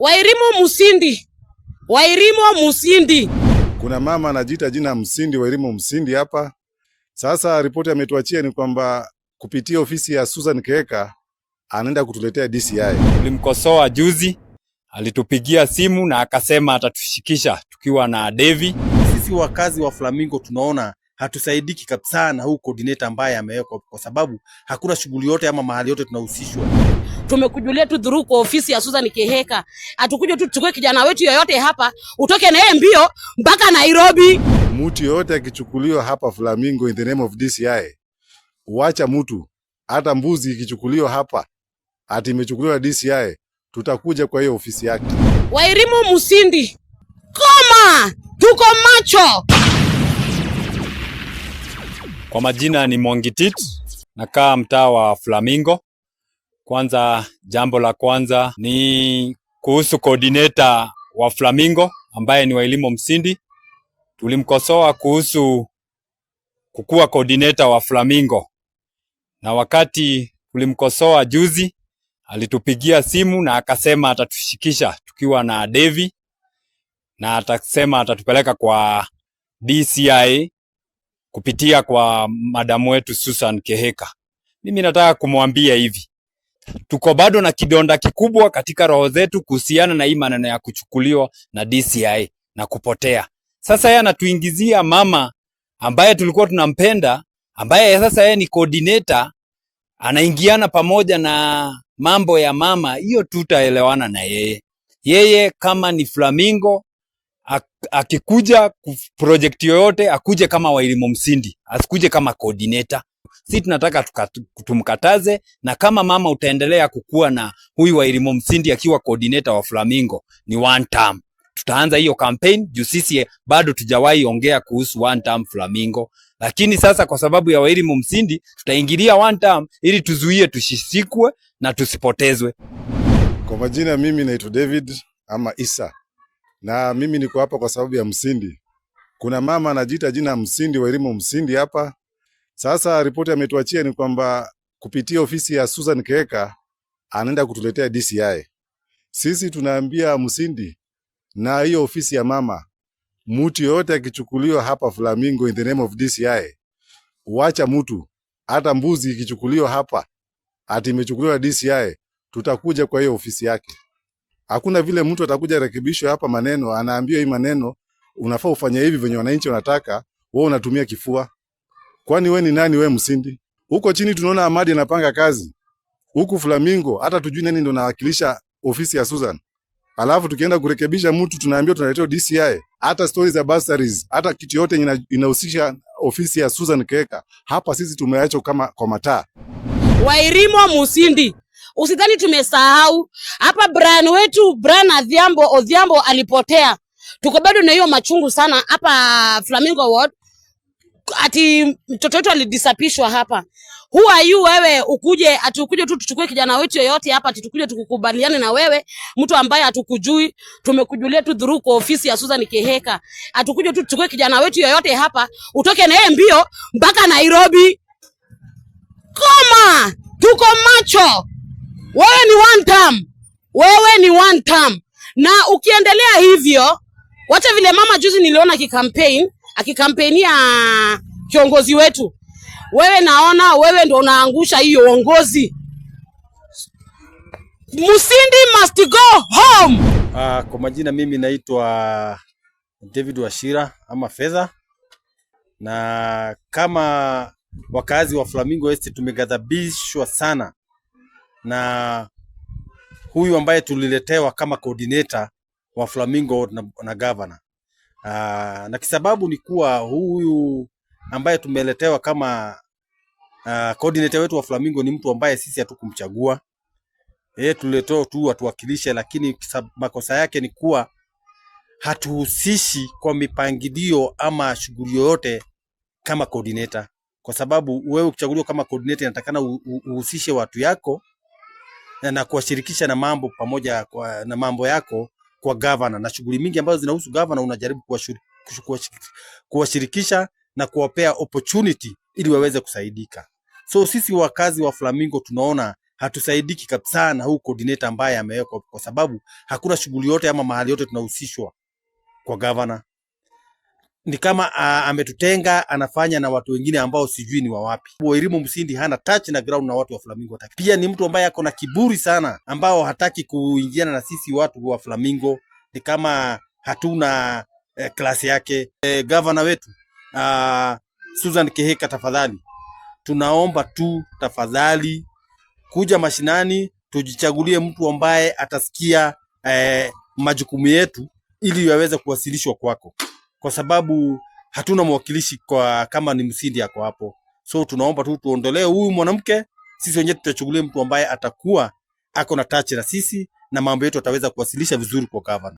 Wairimu Msindi. Wairimu Msindi. Kuna mama anajiita jina Msindi, Wairimu Msindi hapa. Sasa ripoti ametuachia ni kwamba kupitia ofisi ya Susan Kihika anaenda kutuletea DCI. Tulimkosoa juzi, alitupigia simu na akasema atatushikisha tukiwa na Devi. Sisi wakazi wa Flamingo tunaona hatusaidiki kabisa na huu coordinator ambaye amewekwa, kwa sababu hakuna shughuli yote ama mahali yote tunahusishwa. Tumekujulia tu dhuru kwa ofisi ya Susan Kihika. Atukuje tu tuchukue kijana wetu yoyote hapa, utoke na yeye mbio mpaka Nairobi. Mtu yoyote akichukuliwa hapa Flamingo in the name of DCI, uacha mtu, hata mbuzi ikichukuliwa hapa ati imechukuliwa DCI, tutakuja kwa hiyo ofisi yake. Wairimu Msindi. Koma! Tuko macho! Kwa majina ni Mwangitit, nakaa mtaa wa Flamingo. Kwanza, jambo la kwanza ni kuhusu coordinator wa Flamingo ambaye ni Wairimu Msindi. Tulimkosoa kuhusu kukuwa coordinator wa Flamingo, na wakati tulimkosoa juzi alitupigia simu na akasema atatushikisha tukiwa na Devi, na atasema atatupeleka kwa DCI kupitia kwa madamu wetu Susan Kihika. Mimi nataka kumwambia hivi, tuko bado na kidonda kikubwa katika roho zetu kuhusiana na hii maneno ya kuchukuliwa na DCI na kupotea. Sasa yeye anatuingizia mama ambaye tulikuwa tunampenda, ambaye sasa yeye ni coordinator, anaingiana pamoja na mambo ya mama. Hiyo tutaelewana na yeye. Yeye kama ni Flamingo, akikuja project yoyote akuje kama Wairimu Msindi, asikuje kama coordinator. Sisi tunataka tumkataze, na kama mama utaendelea kukua na huyu Wairimu Msindi akiwa coordinator wa Flamingo, ni one term. Tutaanza hiyo campaign juu sisi bado tujawahi ongea kuhusu one term Flamingo, lakini sasa kwa sababu ya Wairimu Msindi tutaingilia one term ili tuzuie tushikwe na tusipotezwe. Kwa majina mimi naitwa David ama Isa, na mimi niko hapa kwa sababu ya Msindi. Kuna mama anajiita jina Msindi, Wairimu Msindi hapa. Sasa ripoti ametuachia ni kwamba kupitia ofisi ya Susan Kihika anaenda kutuletea DCI. Sisi tunaambia Msindi na hiyo ofisi ya mama, mtu yote akichukuliwa hapa Flamingo in the name of DCI, uacha mtu, hata mbuzi ikichukuliwa hapa ati imechukuliwa DCI, tutakuja kwa hiyo ofisi yake. Hakuna vile mtu atakuja rekebisho hapa maneno, anaambiwa hii maneno unafaa ufanye hivi venye wananchi wanataka, wewe unatumia kifua. Kwani wewe ni nani wewe Msindi? Huko chini tunaona Ahmadi anapanga kazi. Huku Flamingo hata tujui nani ndo nawakilisha ofisi ya Susan. Alafu tukienda kurekebisha mtu tunaambiwa tunaletea DCI. Hata stories za bursaries, hata kitu yote inahusisha ofisi ya Susan Kihika, hapa sisi tumeacha kama kwa mataa. Wairimu Msindi. Usidhani tumesahau. Hapa Brian Odhiambo alipotea. Tuko bado na hiyo machungu sana hapa Flamingo Ward. Ati mtoto wetu alidisapishwa hapa. Who are you wewe ukuje atukuje tu tuchukue kijana wetu yoyote hapa, tukuje tukukubaliane na wewe, mtu ambaye hatukujui. Tumekujulia tu dhuru kwa ofisi ya Susan Kihika. Atukuje tu tuchukue kijana wetu yoyote hapa, utoke na yeye mbio mpaka Nairobi. Koma! Tuko macho! Wewe ni one term. Wewe ni one term. Na ukiendelea hivyo, wacha vile mama juzi niliona akikampenia kiongozi wetu. Wewe naona wewe ndo unaangusha hiyo uongozi. Msindi must go home. Kwa majina mimi naitwa David Washira ama Fedha, na kama wakazi wa Flamingo East tumegadhabishwa sana na huyu ambaye tuliletewa kama coordinator wa Flamingo na governor. Na kisababu ni kuwa huyu ambaye tumeletewa kama coordinator wetu wa Flamingo ni mtu ambaye sisi hatukumchagua. Tuleteo tu atuwakilishe, lakini makosa yake ni kuwa hatuhusishi kwa mipangilio ama shughuli yoyote kama coordinator. Kwa sababu wewe ukichaguliwa kama coordinator inatakana uhusishe watu yako na kuwashirikisha na mambo pamoja na mambo yako kwa governor, na shughuli mingi ambazo zinahusu governor unajaribu kuwashirikisha na kuwapea opportunity ili waweze kusaidika. So sisi wakazi wa Flamingo tunaona hatusaidiki kabisa na huu coordinator ambaye amewekwa, kwa sababu hakuna shughuli yote ama mahali yote tunahusishwa kwa governor. Ni kama ametutenga, anafanya na watu wengine ambao sijui ni wa wapi. Wairimu Msindi hana touch na ground na watu wa Flamingo. Pia ni mtu ambaye ako na kiburi sana, ambao hataki kuingiana na sisi watu wa Flamingo. Ni kama hatuna klasi yake. Governor wetu Susan Kehika, tafadhali tunaomba tu tafadhali kuja mashinani, tujichagulie mtu ambaye atasikia majukumu yetu ili yaweze kuwasilishwa kwako, kwa sababu hatuna mwakilishi kwa kama ni Msindi yako hapo. So tunaomba tu tuondolee huyu mwanamke, sisi wenyewe tutachagulia mtu ambaye atakuwa ako na touch na sisi na mambo yetu ataweza kuwasilisha vizuri kwa governor.